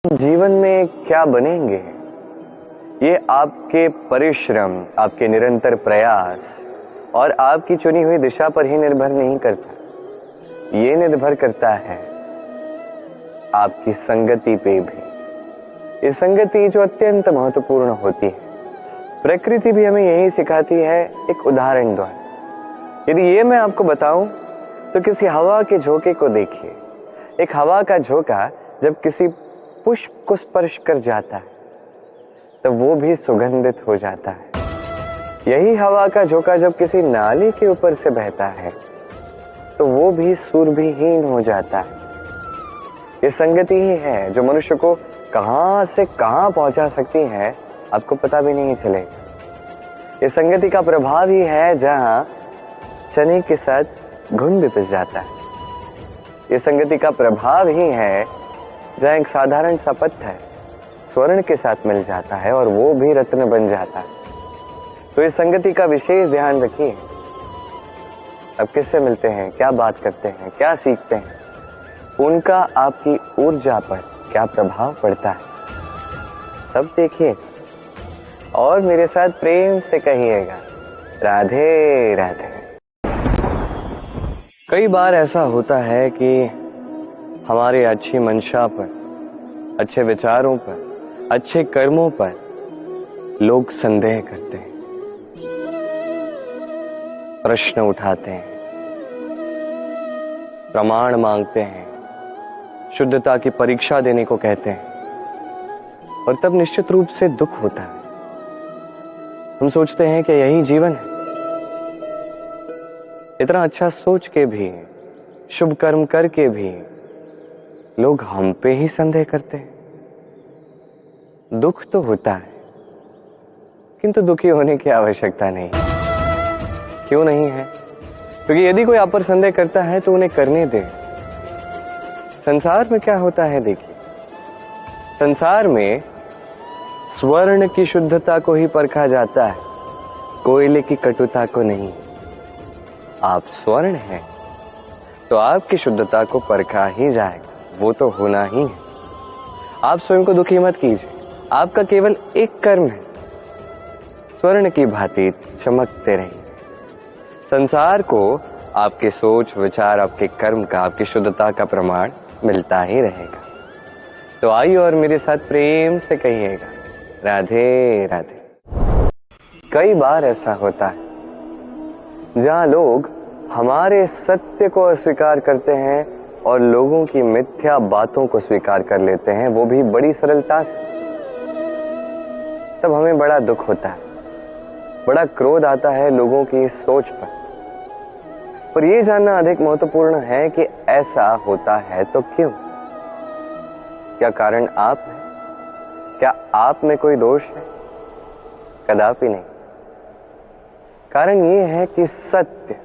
जीवन में क्या बनेंगे, ये आपके परिश्रम, आपके निरंतर प्रयास और आपकी चुनी हुई दिशा पर ही निर्भर नहीं करता। ये निर्भर करता है आपकी संगति पे भी। ये संगति जो अत्यंत महत्वपूर्ण होती है। प्रकृति भी हमें यही सिखाती है एक उदाहरण द्वारा। यदि ये मैं आपको बताऊं तो किसी हवा के झोंके को देखिए। एक हवा का झोंका जब किसी पुष्प को स्पर्श कर जाता है तो वो भी सुगंधित हो जाता है। यही हवा का झोंका जब किसी नाली के ऊपर से बहता है तो वो भी सुरभिहीन हो जाता है। ये संगति ही है जो मनुष्य को कहां से कहां पहुंचा सकती है, आपको पता भी नहीं चलेगा। ये संगति का प्रभाव ही है जहां चने के साथ घुन भी पिस जाता है। ये संगति का प्रभाव ही है जहां एक साधारण सा पत्थर स्वर्ण के साथ मिल जाता है और वो भी रत्न बन जाता है। तो इस संगति का विशेष ध्यान रखिए। अब किससे मिलते हैं, क्या बात करते हैं, क्या सीखते हैं, उनका आपकी ऊर्जा पर क्या प्रभाव पड़ता है, सब देखिए और मेरे साथ प्रेम से कहिएगा, राधे राधे। कई बार ऐसा होता है कि हमारे अच्छी मंशा पर, अच्छे विचारों पर, अच्छे कर्मों पर लोग संदेह करते हैं, प्रश्न उठाते हैं, प्रमाण मांगते हैं, शुद्धता की परीक्षा देने को कहते हैं और तब निश्चित रूप से दुख होता है। हम सोचते हैं कि यही जीवन है। इतना अच्छा सोच के भी, शुभ कर्म करके भी लोग हम पे ही संदेह करते हैं। दुख तो होता है किंतु दुखी होने की आवश्यकता नहीं। क्यों नहीं है? क्योंकि यदि कोई आप पर संदेह करता है तो उन्हें करने दे। संसार में क्या होता है देखिए, संसार में स्वर्ण की शुद्धता को ही परखा जाता है, कोयले की कटुता को नहीं। आप स्वर्ण हैं तो आपकी शुद्धता को परखा ही जाएगा, वो तो होना ही है। आप स्वयं को दुखी मत कीजिए, आपका केवल एक कर्म है, स्वर्ण की भांति चमकते रहिए। संसार को आपके सोच विचार, आपके कर्म का, आपकी शुद्धता का प्रमाण मिलता ही रहेगा। तो आइए और मेरे साथ प्रेम से कहिएगा, राधे राधे। कई बार ऐसा होता है जहां लोग हमारे सत्य को अस्वीकार करते हैं और लोगों की मिथ्या बातों को स्वीकार कर लेते हैं, वो भी बड़ी सरलता से। तब हमें बड़ा दुख होता है, बड़ा क्रोध आता है लोगों की इस सोच पर यह जानना अधिक महत्वपूर्ण है कि ऐसा होता है तो क्यों? क्या कारण आप है? क्या आप में कोई दोष है? कदापि नहीं। कारण यह है कि सत्य,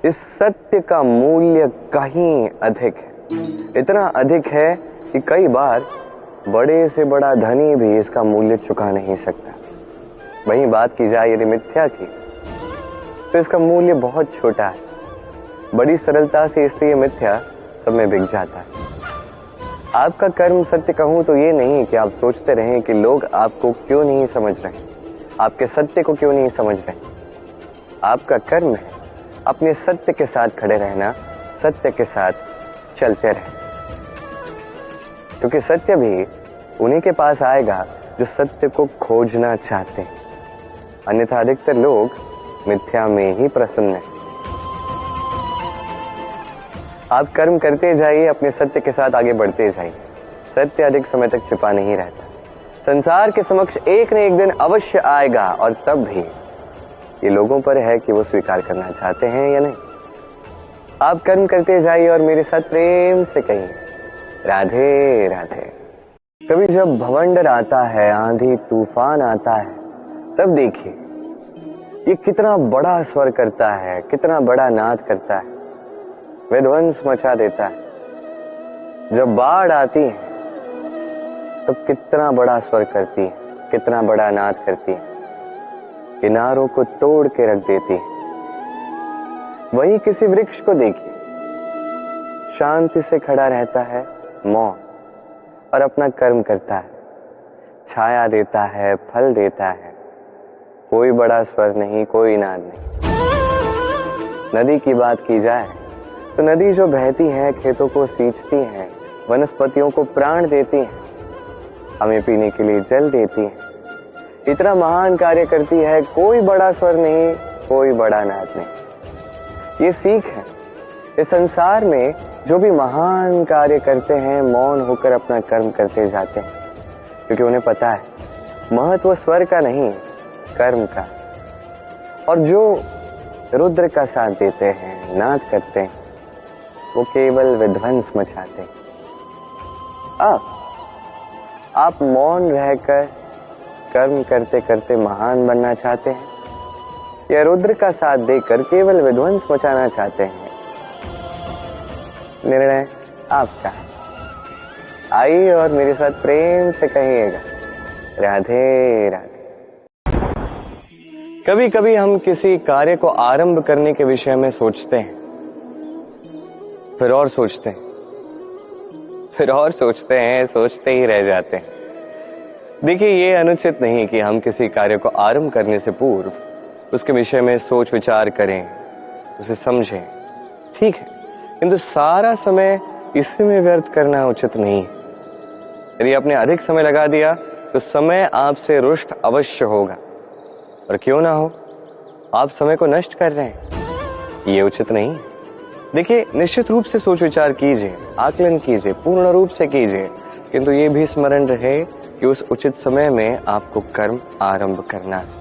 इस सत्य का मूल्य कहीं अधिक है। इतना अधिक है कि कई बार बड़े से बड़ा धनी भी इसका मूल्य चुका नहीं सकता। वहीं बात की जाए यदि मिथ्या की, तो इसका मूल्य बहुत छोटा है। बड़ी सरलता से इसलिए मिथ्या सब में बिक जाता है। आपका कर्म सत्य कहूं तो ये नहीं कि आप सोचते रहें कि लोग आपको क्यों नहीं समझ रहे, आपके सत्य को क्यों नहीं समझ रहे। आपका कर्म है अपने सत्य के साथ खड़े रहना, सत्य के साथ चलते रहना, क्योंकि सत्य भी उन्हीं के पास आएगा जो सत्य को खोजना चाहते हैं। अन्यथा अधिकतर लोग मिथ्या में ही प्रसन्न हैं। आप कर्म करते जाइए, अपने सत्य के साथ आगे बढ़ते जाइए। सत्य अधिक समय तक छिपा नहीं रहता। संसार के समक्ष एक न एक दिन अवश्य आएगा और तब भी ये लोगों पर है कि वो स्वीकार करना चाहते हैं या नहीं। आप कर्म करते जाइए और मेरे साथ प्रेम से कहिए, राधे राधे। कभी जब भवंडर आता है, आंधी तूफान आता है, तब देखिए ये कितना बड़ा स्वर करता है, कितना बड़ा नाद करता है, विध्वंस मचा देता है। जब बाढ़ आती है तब कितना बड़ा स्वर करती है, कितना बड़ा नाद करती है, किनारों को तोड़ के रख देती है। वहीं किसी वृक्ष को देखिए, शांति से खड़ा रहता है, मौन। और अपना कर्म करता है, छाया देता है, फल देता है। कोई बड़ा स्वर नहीं, कोई नाद नहीं। नदी की बात की जाए तो नदी जो बहती है, खेतों को सींचती है, वनस्पतियों को प्राण देती है, हमें पीने के लिए जल देती है, इतना महान कार्य करती है। कोई बड़ा स्वर नहीं, कोई बड़ा नाद नहीं। ये सीख है। इस संसार में जो भी महान कार्य करते हैं, मौन होकर अपना कर्म करते जाते हैं, क्योंकि उन्हें पता है महत्व स्वर का नहीं, कर्म का। और जो रुद्र का साथ देते हैं, नाद करते हैं, वो केवल विध्वंस मचाते हैं। आप मौन रहकर कर्म करते करते महान बनना चाहते हैं, या रुद्र का साथ देकर केवल विध्वंस मचाना चाहते हैं? निर्णय आपका है। आइए और मेरे साथ प्रेम से कहिएगा, राधे राधे। कभी कभी हम किसी कार्य को आरंभ करने के विषय में सोचते हैं, फिर और सोचते हैं, फिर और सोचते हैं, सोचते ही रह जाते हैं। देखिए, ये अनुचित नहीं कि हम किसी कार्य को आरंभ करने से पूर्व उसके विषय में सोच विचार करें, उसे समझें, ठीक है, किंतु सारा समय इसी में व्यर्थ करना उचित नहीं है। यदि आपने अधिक समय लगा दिया तो समय आपसे रुष्ट अवश्य होगा, और क्यों ना हो, आप समय को नष्ट कर रहे हैं, ये उचित नहीं है। देखिए, निश्चित रूप से सोच विचार कीजिए, आकलन कीजिए, पूर्ण रूप से कीजिए, किंतु ये भी स्मरण रहे कि उस उचित समय में आपको कर्म आरंभ करना है।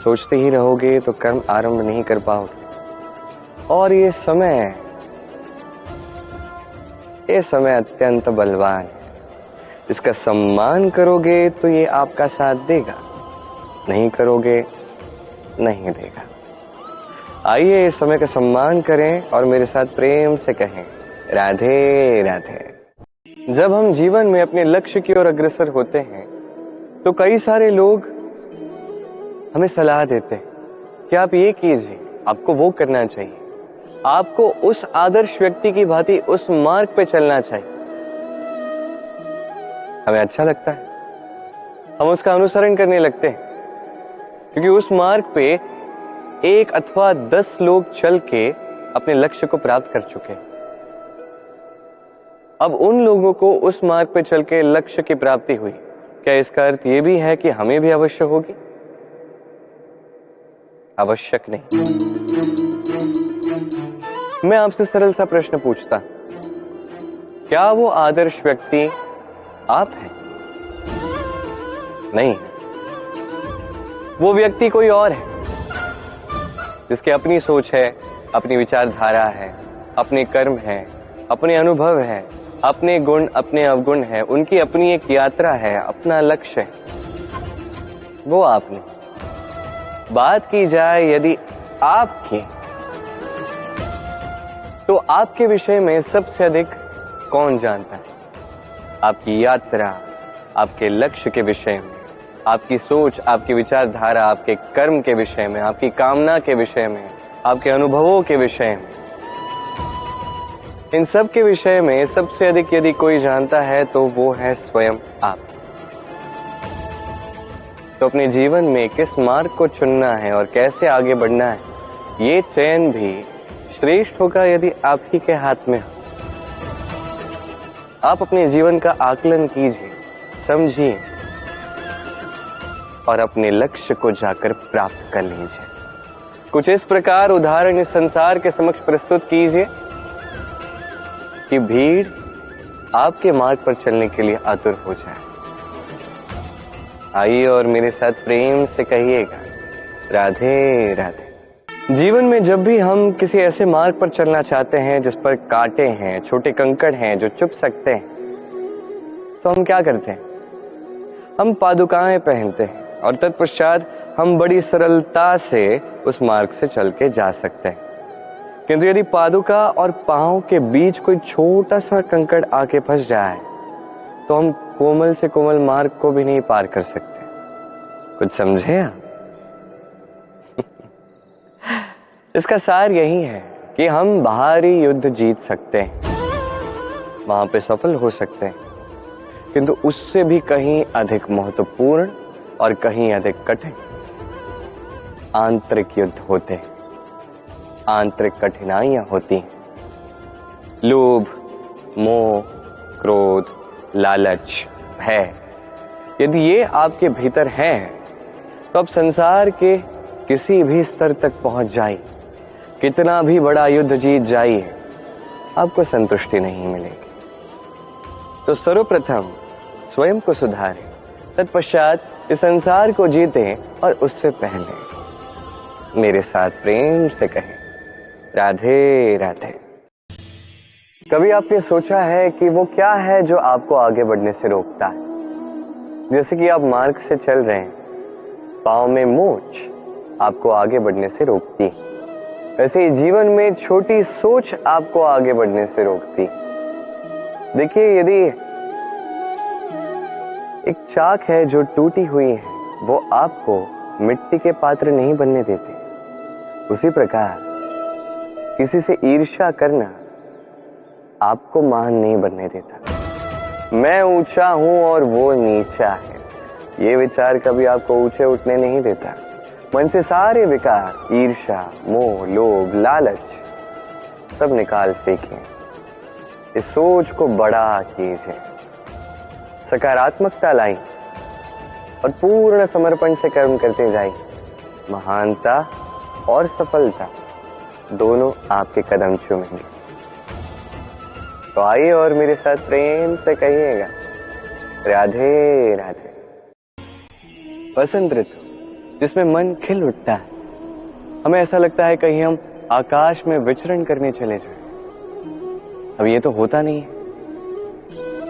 सोचते ही रहोगे तो कर्म आरंभ नहीं कर पाओगे। और ये समय अत्यंत बलवान है। इसका सम्मान करोगे तो ये आपका साथ देगा, नहीं करोगे नहीं देगा। आइए इस समय का सम्मान करें और मेरे साथ प्रेम से कहें, राधे राधे। जब हम जीवन में अपने लक्ष्य की ओर अग्रसर होते हैं तो कई सारे लोग हमें सलाह देते हैं कि आप ये कीजिए, आपको वो करना चाहिए, आपको उस आदर्श व्यक्ति की भांति उस मार्ग पे चलना चाहिए। हमें अच्छा लगता है, हम उसका अनुसरण करने लगते हैं, क्योंकि उस मार्ग पे 1 अथवा 10 लोग चल के अपने लक्ष्य को प्राप्त कर चुके हैं। अब उन लोगों को उस मार्ग पे चल के लक्ष्य की प्राप्ति हुई, क्या इसका अर्थ यह भी है कि हमें भी अवश्य होगी? आवश्यक नहीं। मैं आपसे सरल सा प्रश्न पूछता, क्या वो आदर्श व्यक्ति आप हैं? नहीं, वो व्यक्ति कोई और है, जिसकी अपनी सोच है, अपनी विचारधारा है, अपने कर्म है, अपने अनुभव है, अपने गुण, अपने अवगुण है, उनकी अपनी एक यात्रा है, अपना लक्ष्य है। वो आप नहीं। बात की जाए यदि आपकी, तो आपके विषय में सबसे अधिक कौन जानता है? आपकी यात्रा, आपके लक्ष्य के विषय में, आपकी सोच, आपकी विचारधारा, आपके कर्म के विषय में, आपकी कामना के विषय में, आपके अनुभवों के विषय में, इन सब के विषय में सबसे अधिक यदि कोई जानता है तो वो है स्वयं आप। तो अपने जीवन में किस मार्ग को चुनना है और कैसे आगे बढ़ना है, ये चयन भी श्रेष्ठ होगा यदि आप ही के हाथ में हो। आप अपने जीवन का आकलन कीजिए, समझिए और अपने लक्ष्य को जाकर प्राप्त कर लीजिए। कुछ इस प्रकार उदाहरण इस संसार के समक्ष प्रस्तुत कीजिए कि भीड़ आपके मार्ग पर चलने के लिए आतुर हो जाए। आइए और मेरे साथ प्रेम से कहिएगा, राधे राधे। जीवन में जब भी हम किसी ऐसे मार्ग पर चलना चाहते हैं जिस पर कांटे हैं, छोटे कंकड़ हैं जो चुभ सकते हैं, तो हम क्या करते हैं? हम पादुकाएं पहनते हैं और तत्पश्चात हम बड़ी सरलता से उस मार्ग से चल के जा सकते हैं। किंतु यदि पादुका और पांव के बीच कोई छोटा सा कंकड़ आके फंस जाए तो हम कोमल से कोमल मार्ग को भी नहीं पार कर सकते। कुछ समझे आप? इसका सार यही है कि हम बाहरी युद्ध जीत सकते हैं, वहां पे सफल हो सकते हैं, किंतु उससे भी कहीं अधिक महत्वपूर्ण और कहीं अधिक कठिन आंतरिक युद्ध होते हैं, आंतरिक कठिनाइयां होती हैं। लोभ, मोह, क्रोध, लालच, भय, यदि ये आपके भीतर हैं तो आप संसार के किसी भी स्तर तक पहुंच जाइए, कितना भी बड़ा युद्ध जीत जाइए, आपको संतुष्टि नहीं मिलेगी। तो सर्वप्रथम स्वयं को सुधारें, तत्पश्चात इस संसार को जीतें और उससे पहले मेरे साथ प्रेम से कहें राधे राधे। कभी आपने सोचा है कि वो क्या है जो आपको आगे बढ़ने से रोकता है? जैसे कि आप मार्ग से चल रहे हैं, पांव में मोच आपको आगे बढ़ने से रोकती है, वैसे ही जीवन में छोटी सोच आपको आगे बढ़ने से रोकती। देखिए, यदि एक चाक है जो टूटी हुई है, वो आपको मिट्टी के पात्र नहीं बनने देते, उसी प्रकार किसी से ईर्ष्या करना आपको महान नहीं बनने देता। मैं ऊंचा हूं और वो नीचा है, ये विचार कभी आपको ऊंचे उठने नहीं देता। मन से सारे विकार, ईर्ष्या, मोह, लोभ, लालच सब निकाल फेंकिए। इस सोच को बड़ा कीजिए, सकारात्मकता लाई और पूर्ण समर्पण से कर्म करते जाइए। महानता और सफलता दोनों आपके कदम चूमेंगे। तो आइए और मेरे साथ प्रेम से कहिएगा राधे राधे। बसंत ऋतु जिसमें मन खिल उठता है, हमें ऐसा लगता है कहीं हम आकाश में विचरण करने चले जाएं। अब ये तो होता नहीं है,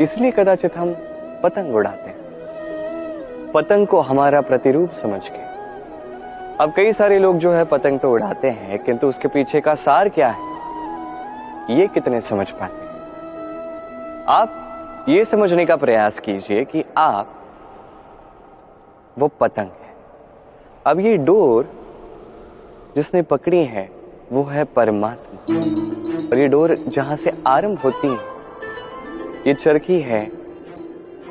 इसलिए कदाचित हम पतंग उड़ाते हैं, पतंग को हमारा प्रतिरूप समझ के। अब कई सारे लोग जो है पतंग तो उड़ाते हैं, किंतु उसके पीछे का सार क्या है ये कितने समझ पाते हैं? आप ये समझने का प्रयास कीजिए कि आप वो पतंग है। अब ये डोर जिसने पकड़ी है वो है परमात्मा, और ये डोर जहां से आरंभ होती है, ये चरखी है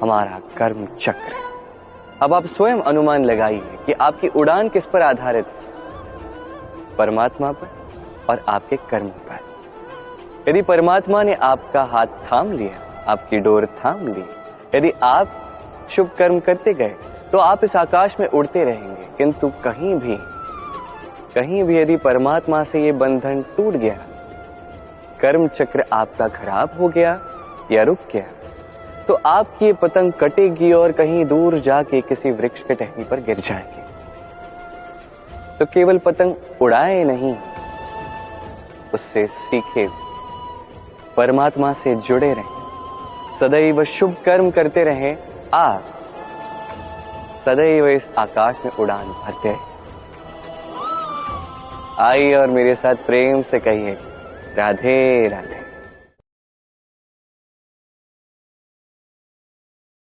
हमारा कर्म चक्र। अब आप स्वयं अनुमान लगाइए कि आपकी उड़ान किस पर आधारित है, परमात्मा पर और आपके कर्म पर। यदि परमात्मा ने आपका हाथ थाम लिया, आपकी डोर थाम ली, यदि आप शुभ कर्म करते गए तो आप इस आकाश में उड़ते रहेंगे। किंतु कहीं भी यदि परमात्मा से ये बंधन टूट गया, कर्म चक्र आपका खराब हो गया या रुक गया, तो आपकी ये पतंग कटेगी और कहीं दूर जाके किसी वृक्ष के टहनी पर गिर जाएगी। तो केवल पतंग उड़ाए नहीं, उससे सीखे, परमात्मा से जुड़े रहें, सदैव शुभ कर्म करते रहें। आप सदैव इस आकाश में उड़ान भरते रहें। आइए और मेरे साथ प्रेम से कहिए राधे राधे।